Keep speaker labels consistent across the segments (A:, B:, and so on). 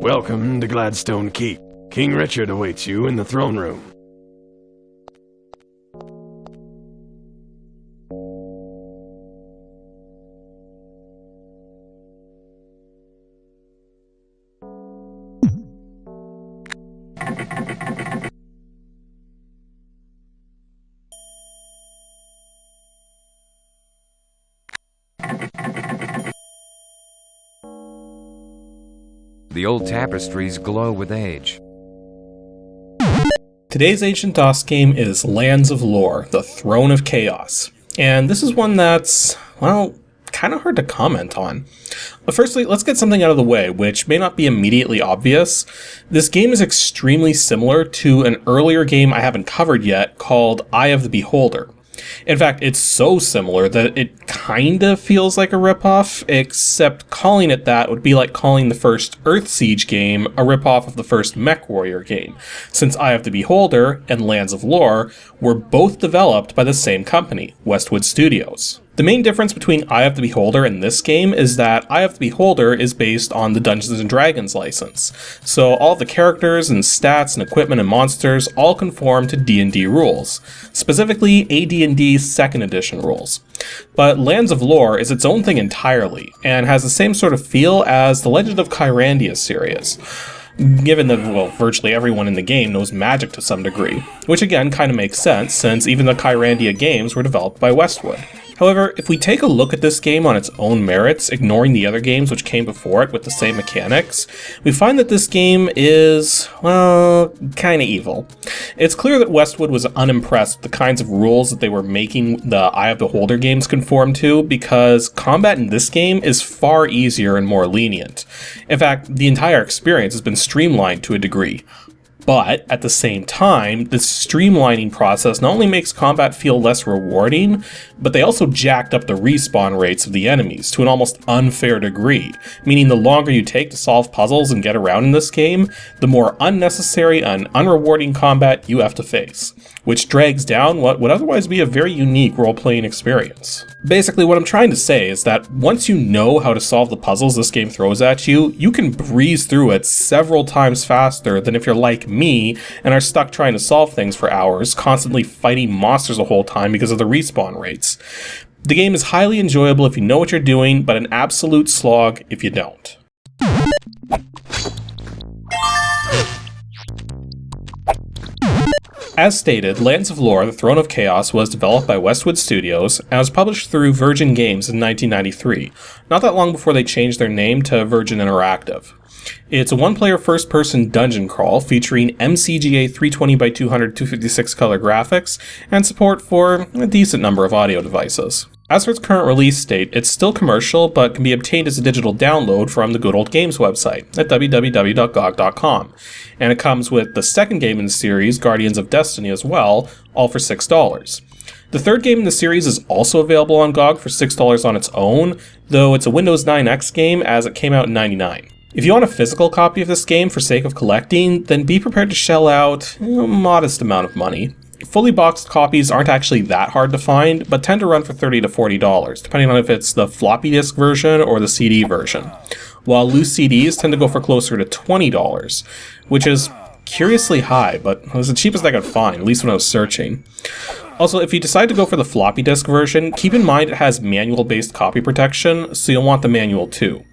A: Welcome to Gladstone Keep. King Richard awaits you in the throne room.
B: The old tapestries glow with age.
C: Today's Ancient DOS game is Lands of Lore, the Throne of Chaos. And this is one that's, well, kind of hard to comment on. But firstly, let's get something out of the way, which may not be immediately obvious. This game is extremely similar to an earlier game I haven't covered yet called Eye of the Beholder. In fact, it's so similar that it kind of feels like a ripoff, except calling it that would be like calling the first Earthsiege game a ripoff of the first MechWarrior game, since Eye of the Beholder and Lands of Lore were both developed by the same company, Westwood Studios. The main difference between Eye of the Beholder and this game is that Eye of the Beholder is based on the Dungeons & Dragons license, so all the characters and stats and equipment and monsters all conform to D&D rules, specifically AD&D's 2nd edition rules. But Lands of Lore is its own thing entirely, and has the same sort of feel as the Legend of Kyrandia series, given that, well, virtually everyone in the game knows magic to some degree, which again kind of makes sense since even the Kyrandia games were developed by Westwood. However, if we take a look at this game on its own merits, ignoring the other games which came before it with the same mechanics, we find that this game is, well, kinda evil. It's clear that Westwood was unimpressed with the kinds of rules that they were making the Eye of the Beholder games conform to, because combat in this game is far easier and more lenient. In fact, the entire experience has been streamlined to a degree. But, at the same time, this streamlining process not only makes combat feel less rewarding, but they also jacked up the respawn rates of the enemies to an almost unfair degree, meaning the longer you take to solve puzzles and get around in this game, the more unnecessary and unrewarding combat you have to face, which drags down what would otherwise be a very unique role-playing experience. Basically, what I'm trying to say is that once you know how to solve the puzzles this game throws at you, you can breeze through it several times faster than if you're like me and are stuck trying to solve things for hours, constantly fighting monsters the whole time because of the respawn rates. The game is highly enjoyable if you know what you're doing, but an absolute slog if you don't. As stated, Lands of Lore, the Throne of Chaos was developed by Westwood Studios and was published through Virgin Games in 1993, not that long before they changed their name to Virgin Interactive. It's a one-player first-person dungeon crawl featuring MCGA 320x200 256 color graphics and support for a decent number of audio devices. As for its current release date, it's still commercial, but can be obtained as a digital download from the Good Old Games website at www.gog.com. And it comes with the second game in the series, Guardians of Destiny, as well, all for $6. The third game in the series is also available on GOG for $6 on its own, though it's a Windows 9 X game as it came out in '99. If you want a physical copy of this game for sake of collecting, then be prepared to shell out a modest amount of money. Fully boxed copies aren't actually that hard to find, but tend to run for $30 to $40, depending on if it's the floppy disk version or the CD version, while loose CDs tend to go for closer to $20, which is curiously high, but it was the cheapest I could find, at least when I was searching. Also, if you decide to go for the floppy disk version, keep in mind it has manual-based copy protection, so you'll want the manual too.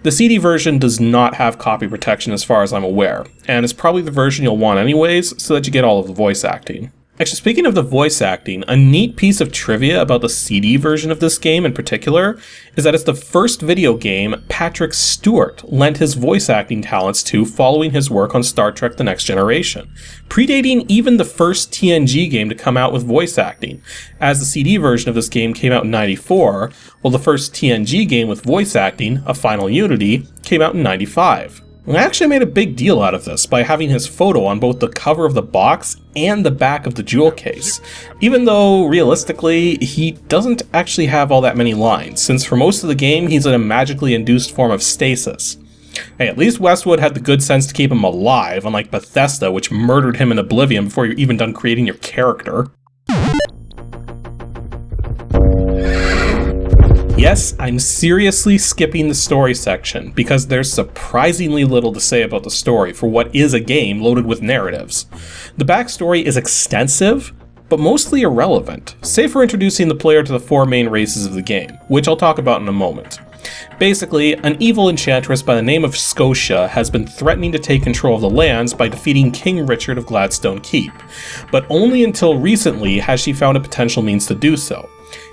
C: The CD version does not have copy protection as far as I'm aware, and it's probably the version you'll want anyways, so that you get all of the voice acting. Actually, speaking of the voice acting, a neat piece of trivia about the CD version of this game in particular is that it's the first video game Patrick Stewart lent his voice acting talents to following his work on Star Trek The Next Generation, predating even the first TNG game to come out with voice acting, as the CD version of this game came out in '94, while the first TNG game with voice acting, A Final Unity, came out in '95. I actually made a big deal out of this by having his photo on both the cover of the box and the back of the jewel case, even though, realistically, he doesn't actually have all that many lines, since for most of the game he's in a magically induced form of stasis. Hey, at least Westwood had the good sense to keep him alive, unlike Bethesda, which murdered him in oblivion before you're even done creating your character. Yes, I'm seriously skipping the story section because there's surprisingly little to say about the story for what is a game loaded with narratives. The backstory is extensive, but mostly irrelevant, save for introducing the player to the 4 main races of the game, which I'll talk about in a moment. Basically, an evil enchantress by the name of Scotia has been threatening to take control of the lands by defeating King Richard of Gladstone Keep, but only until recently has she found a potential means to do so.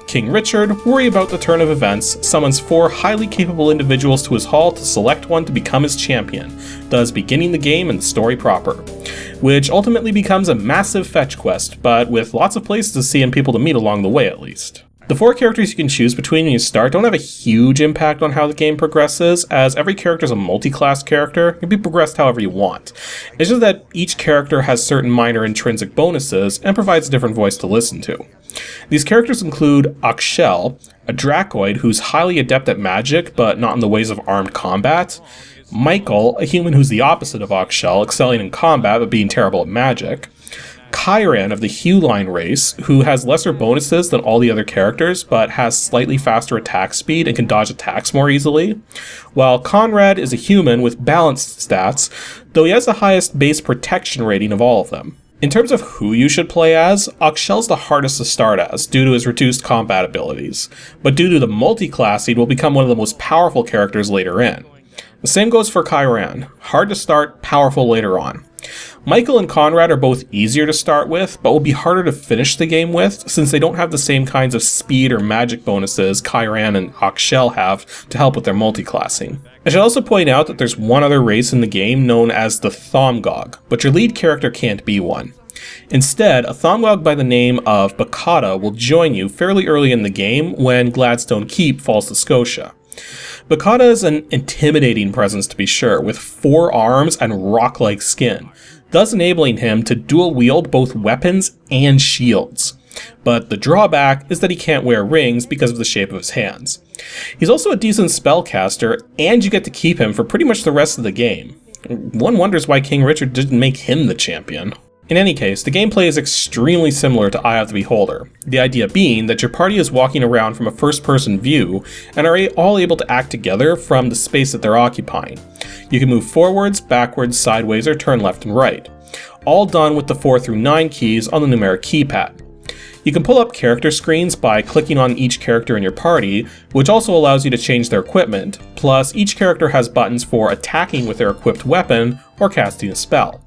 C: King Richard, worried about the turn of events, summons 4 highly capable individuals to his hall to select one to become his champion, thus beginning the game and the story proper, which ultimately becomes a massive fetch quest, but with lots of places to see and people to meet along the way at least. The 4 characters you can choose between when you start don't have a huge impact on how the game progresses, as every character is a multi-class character and can be progressed however you want. It's just that each character has certain minor intrinsic bonuses and provides a different voice to listen to. These characters include Akshel, a Dracoid who's highly adept at magic but not in the ways of armed combat, Michael, a human who's the opposite of Akshel, excelling in combat but being terrible at magic, Kyran of the Huline race, who has lesser bonuses than all the other characters, but has slightly faster attack speed and can dodge attacks more easily, while Conrad is a human with balanced stats, though he has the highest base protection rating of all of them. In terms of who you should play as, Akshel's the hardest to start as, due to his reduced combat abilities, but due to the multi-classing will become one of the most powerful characters later in. The same goes for Kyran, hard to start, powerful later on. Michael and Conrad are both easier to start with, but will be harder to finish the game with, since they don't have the same kinds of speed or magic bonuses Kyran and Akshel have to help with their multi-classing. I should also point out that there's one other race in the game known as the Thomgog, but your lead character can't be one. Instead, a Thomgog by the name of Bakata will join you fairly early in the game when Gladstone Keep falls to Scotia. Bakata is an intimidating presence to be sure, with 4 arms and rock-like skin, thus enabling him to dual-wield both weapons and shields. But the drawback is that he can't wear rings because of the shape of his hands. He's also a decent spellcaster, and you get to keep him for pretty much the rest of the game. One wonders why King Richard didn't make him the champion. In any case, the gameplay is extremely similar to Eye of the Beholder, the idea being that your party is walking around from a first-person view and are all able to act together from the space that they're occupying. You can move forwards, backwards, sideways, or turn left and right, all done with the 4 through 9 keys on the numeric keypad. You can pull up character screens by clicking on each character in your party, which also allows you to change their equipment, plus each character has buttons for attacking with their equipped weapon or casting a spell.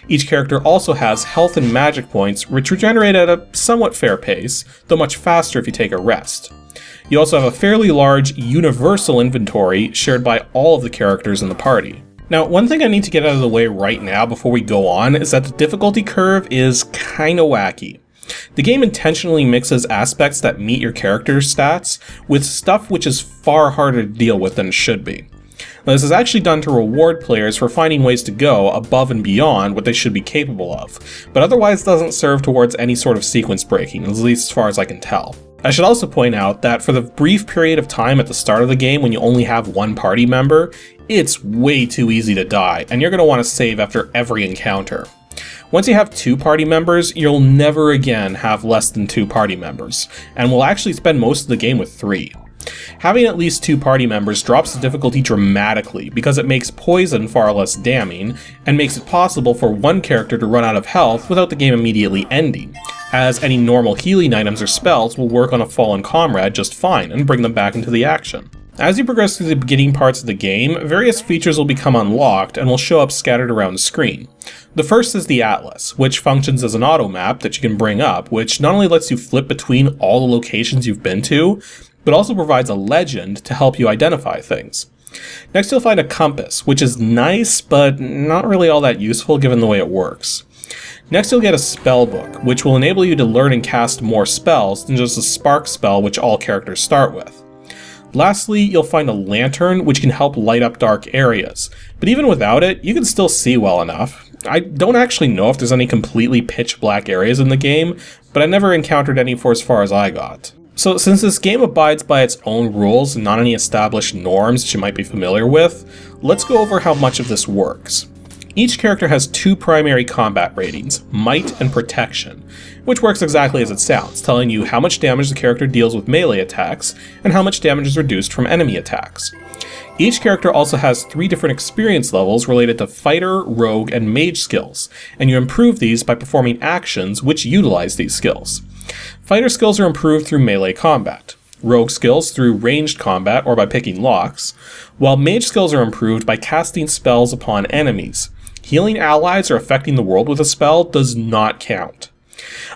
C: Each character also has health and magic points, which regenerate at a somewhat fair pace, though much faster if you take a rest. You also have a fairly large universal inventory shared by all of the characters in the party. Now, one thing I need to get out of the way right now before we go on is that the difficulty curve is kinda wacky. The game intentionally mixes aspects that meet your character's stats with stuff which is far harder to deal with than it should be. Now, this is actually done to reward players for finding ways to go above and beyond what they should be capable of, but otherwise doesn't serve towards any sort of sequence breaking, at least as far as I can tell. I should also point out that for the brief period of time at the start of the game when you only have one party member, it's way too easy to die, and you're going to want to save after every encounter. Once you have 2 party members, you'll never again have less than 2 party members, and will actually spend most of the game with 3. Having at least 2 party members drops the difficulty dramatically because it makes poison far less damning, and makes it possible for one character to run out of health without the game immediately ending, as any normal healing items or spells will work on a fallen comrade just fine and bring them back into the action. As you progress through the beginning parts of the game, various features will become unlocked and will show up scattered around the screen. The first is the Atlas, which functions as an auto map that you can bring up, which not only lets you flip between all the locations you've been to, but also provides a legend to help you identify things. Next, you'll find a compass, which is nice, but not really all that useful given the way it works. Next, you'll get a spell book, which will enable you to learn and cast more spells than just a spark spell which all characters start with. Lastly, you'll find a lantern, which can help light up dark areas, but even without it, you can still see well enough. I don't actually know if there's any completely pitch black areas in the game, but I never encountered any for as far as I got. So since this game abides by its own rules and not any established norms that you might be familiar with, let's go over how much of this works. Each character has two primary combat ratings, Might and Protection, which works exactly as it sounds, telling you how much damage the character deals with melee attacks and how much damage is reduced from enemy attacks. Each character also has 3 different experience levels related to fighter, rogue, and mage skills, and you improve these by performing actions which utilize these skills. Fighter skills are improved through melee combat, rogue skills through ranged combat or by picking locks, while mage skills are improved by casting spells upon enemies. Healing allies or affecting the world with a spell does not count.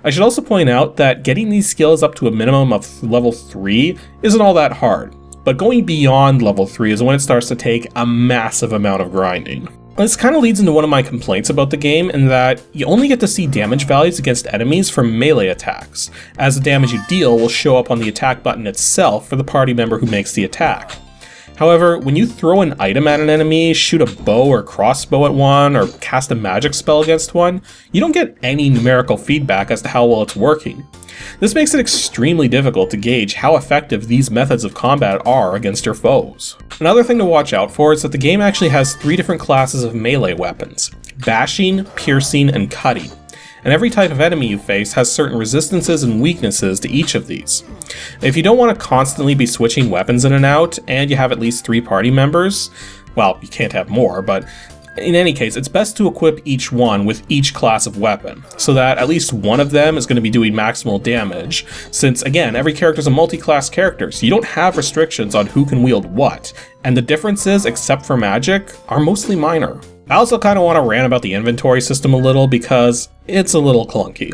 C: I should also point out that getting these skills up to a minimum of level 3 isn't all that hard, but going beyond level 3 is when it starts to take a massive amount of grinding. This kind of leads into one of my complaints about the game, in that you only get to see damage values against enemies from melee attacks, as the damage you deal will show up on the attack button itself for the party member who makes the attack. However, when you throw an item at an enemy, shoot a bow or crossbow at one, or cast a magic spell against one, you don't get any numerical feedback as to how well it's working. This makes it extremely difficult to gauge how effective these methods of combat are against your foes. Another thing to watch out for is that the game actually has 3 different classes of melee weapons: bashing, piercing, and cutting. And every type of enemy you face has certain resistances and weaknesses to each of these. If you don't want to constantly be switching weapons in and out, and you have at least 3 party members, well, you can't have more, but in any case, it's best to equip each one with each class of weapon, so that at least one of them is going to be doing maximal damage, since again, every character is a multi-class character, so you don't have restrictions on who can wield what, and the differences, except for magic, are mostly minor. I also kind of want to rant about the inventory system a little because it's a little clunky.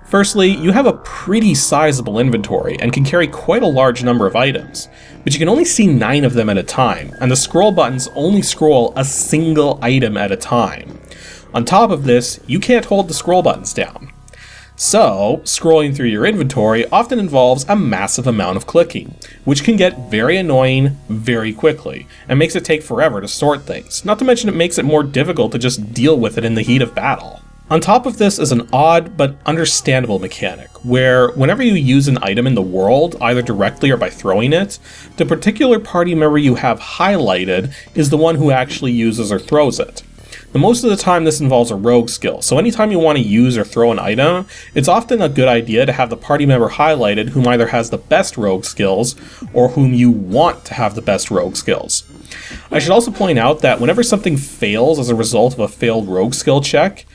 C: Firstly, you have a pretty sizable inventory and can carry quite a large number of items, but you can only see 9 of them at a time, and the scroll buttons only scroll a single item at a time. On top of this, you can't hold the scroll buttons down. So, scrolling through your inventory often involves a massive amount of clicking, which can get very annoying very quickly, and makes it take forever to sort things, not to mention it makes it more difficult to just deal with it in the heat of battle. On top of this is an odd but understandable mechanic, where whenever you use an item in the world, either directly or by throwing it, the particular party member you have highlighted is the one who actually uses or throws it. But most of the time this involves a rogue skill, so anytime you want to use or throw an item, it's often a good idea to have the party member highlighted whom either has the best rogue skills, or whom you want to have the best rogue skills. I should also point out that whenever something fails as a result of a failed rogue skill check,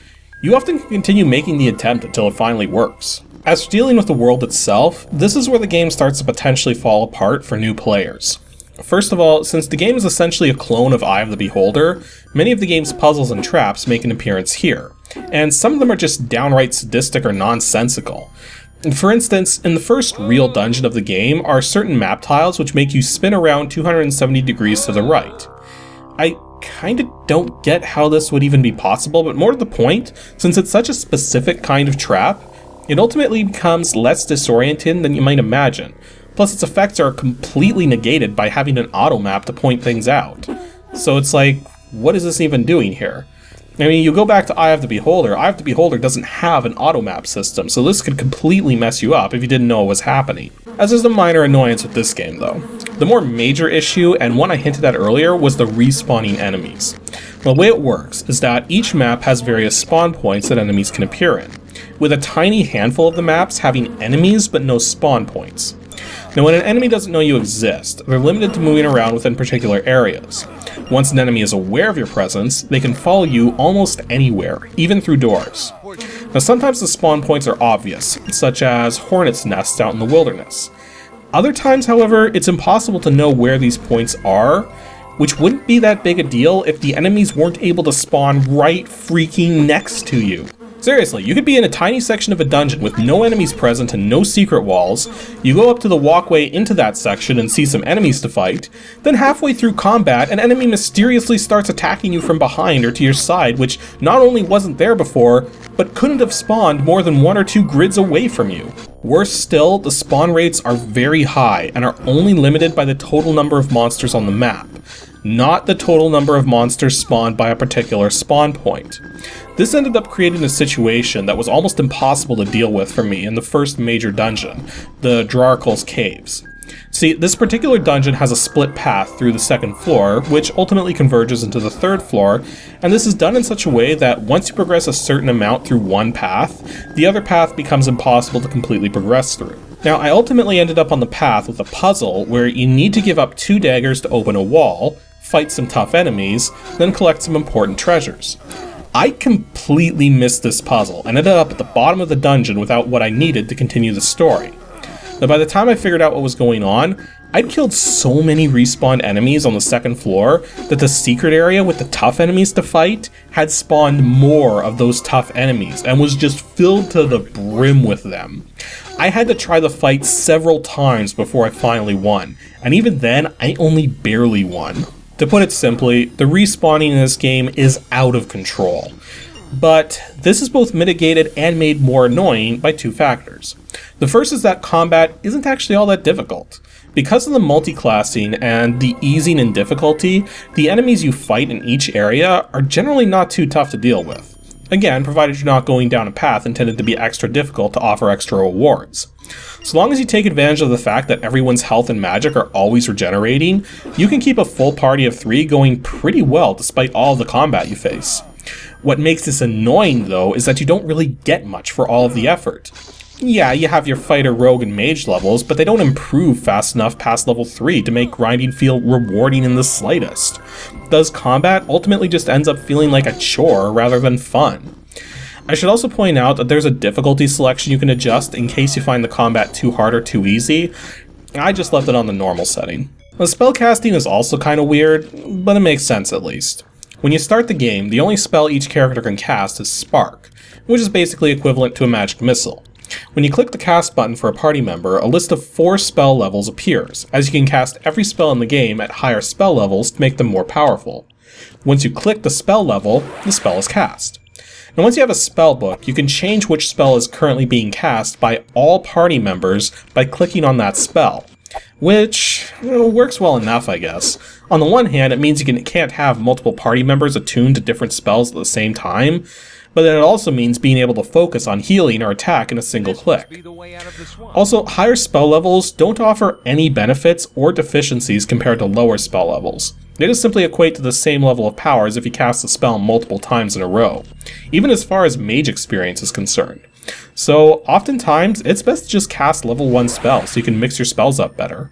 C: you often can continue making the attempt until it finally works. As for dealing with the world itself, this is where the game starts to potentially fall apart for new players. First of all, since the game is essentially a clone of Eye of the Beholder, many of the game's puzzles and traps make an appearance here, and some of them are just downright sadistic or nonsensical. For instance, in the first real dungeon of the game are certain map tiles which make you spin around 270 degrees to the right. I kinda don't get how this would even be possible, but more to the point, since it's such a specific kind of trap, it ultimately becomes less disorienting than you might imagine. Plus its effects are completely negated by having an auto map to point things out. So it's like, what is this even doing here? I mean, you go back to Eye of the Beholder, Eye of the Beholder doesn't have an auto map system, so this could completely mess you up if you didn't know what was happening. As is the minor annoyance with this game though. The more major issue, and one I hinted at earlier, was the respawning enemies. Well, the way it works is that each map has various spawn points that enemies can appear in, with a tiny handful of the maps having enemies but no spawn points. Now, when an enemy doesn't know you exist, they're limited to moving around within particular areas. Once an enemy is aware of your presence, they can follow you almost anywhere, even through doors. Now, sometimes the spawn points are obvious, such as hornets' nests out in the wilderness. Other times, however, it's impossible to know where these points are, which wouldn't be that big a deal if the enemies weren't able to spawn right freaking next to you. Seriously, you could be in a tiny section of a dungeon with no enemies present and no secret walls, you go up to the walkway into that section and see some enemies to fight, then halfway through combat an enemy mysteriously starts attacking you from behind or to your side, which not only wasn't there before, but couldn't have spawned more than 1 or 2 grids away from you. Worse still, the spawn rates are very high and are only limited by the total number of monsters on the map, not the total number of monsters spawned by a particular spawn point. This ended up creating a situation that was almost impossible to deal with for me in the first major dungeon, the Dracoids caves. See, this particular dungeon has a split path through the second floor, which ultimately converges into the third floor, and this is done in such a way that once you progress a certain amount through one path, the other path becomes impossible to completely progress through. Now, I ultimately ended up on the path with a puzzle where you need to give up 2 daggers to open a wall, fight some tough enemies, then collect some important treasures. I completely missed this puzzle and ended up at the bottom of the dungeon without what I needed to continue the story. Now, by the time I figured out what was going on, I'd killed so many respawned enemies on the second floor that the secret area with the tough enemies to fight had spawned more of those tough enemies and was just filled to the brim with them. I had to try the fight several times before I finally won, and even then, I only barely won. To put it simply, the respawning in this game is out of control. But this is both mitigated and made more annoying by 2 factors. The first is that combat isn't actually all that difficult. Because of the multi-classing and the easing in difficulty, the enemies you fight in each area are generally not too tough to deal with. Again, provided you're not going down a path intended to be extra difficult to offer extra rewards. So long as you take advantage of the fact that everyone's health and magic are always regenerating, you can keep a full party of 3 going pretty well despite all of the combat you face. What makes this annoying, though, is that you don't really get much for all of the effort. Yeah, you have your fighter, rogue, and mage levels, but they don't improve fast enough past level 3 to make grinding feel rewarding in the slightest. Thus, combat ultimately just ends up feeling like a chore rather than fun. I should also point out that there's a difficulty selection you can adjust in case you find the combat too hard or too easy. I just left it on the normal setting. The spellcasting is also kinda weird, but it makes sense at least. When you start the game, the only spell each character can cast is Spark, which is basically equivalent to a magic missile. When you click the cast button for a party member, a list of 4 spell levels appears, as you can cast every spell in the game at higher spell levels to make them more powerful. Once you click the spell level, the spell is cast. Now once you have a spell book, you can change which spell is currently being cast by all party members by clicking on that spell. Which works well enough, I guess. On the one hand, it means you can't have multiple party members attuned to different spells at the same time, but then it also means being able to focus on healing or attack in a single click. Also, higher spell levels don't offer any benefits or deficiencies compared to lower spell levels. They just simply equate to the same level of power as if you cast a spell multiple times in a row, even as far as mage experience is concerned. So, oftentimes, it's best to just cast level 1 spells so you can mix your spells up better.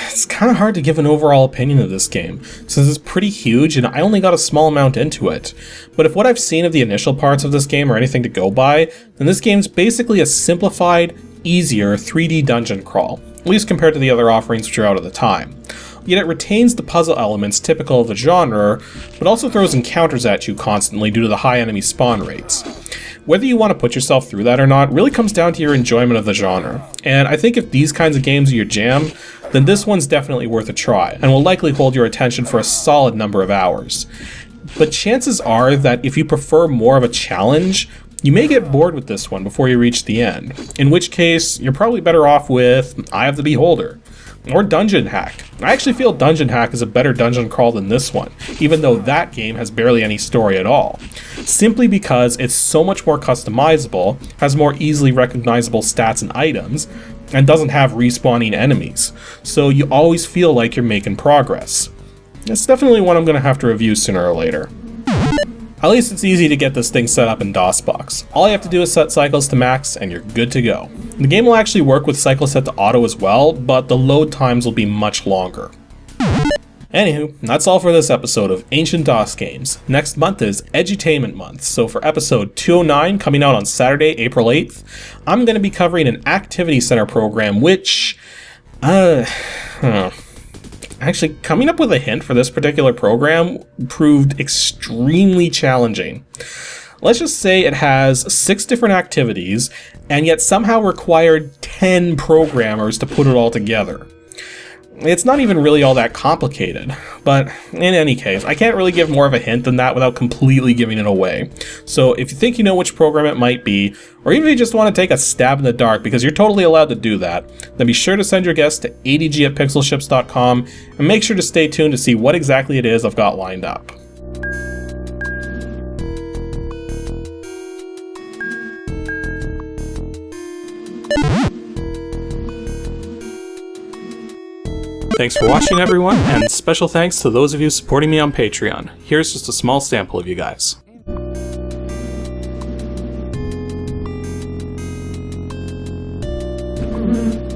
C: It's kind of hard to give an overall opinion of this game, since it's pretty huge and I only got a small amount into it. But if what I've seen of the initial parts of this game are anything to go by, then this game's basically a simplified, easier 3D dungeon crawl, at least compared to the other offerings which are out at the time. Yet it retains the puzzle elements typical of the genre, but also throws encounters at you constantly due to the high enemy spawn rates. Whether you want to put yourself through that or not really comes down to your enjoyment of the genre, and I think if these kinds of games are your jam, then this one's definitely worth a try, and will likely hold your attention for a solid number of hours. But chances are that if you prefer more of a challenge, you may get bored with this one before you reach the end, in which case you're probably better off with Eye of the Beholder, or Dungeon Hack. I actually feel Dungeon Hack is a better dungeon crawl than this one, even though that game has barely any story at all. Simply because it's so much more customizable, has more easily recognizable stats and items, and doesn't have respawning enemies, so you always feel like you're making progress. It's definitely one I'm going to have to review sooner or later. At least it's easy to get this thing set up in DOSBox. All you have to do is set cycles to max and you're good to go. The game will actually work with cycles set to auto as well, but the load times will be much longer. Anywho, that's all for this episode of Ancient DOS Games. Next month is Edutainment Month, so for episode 209 coming out on Saturday, April 8th, I'm going to be covering an Activity Center program which, actually, coming up with a hint for this particular program proved extremely challenging. Let's just say it has 6 different activities, and yet somehow required 10 programmers to put it all together. It's not even really all that complicated, but in any case, I can't really give more of a hint than that without completely giving it away. So if you think you know which program it might be, or even if you just want to take a stab in the dark, because you're totally allowed to do that, then be sure to send your guess to adg@pixelships.com, and make sure to stay tuned to see what exactly it is I've got lined up. Thanks for watching, everyone, and special thanks to those of you supporting me on Patreon. Here's just a small sample of you guys.
D: Mm-hmm.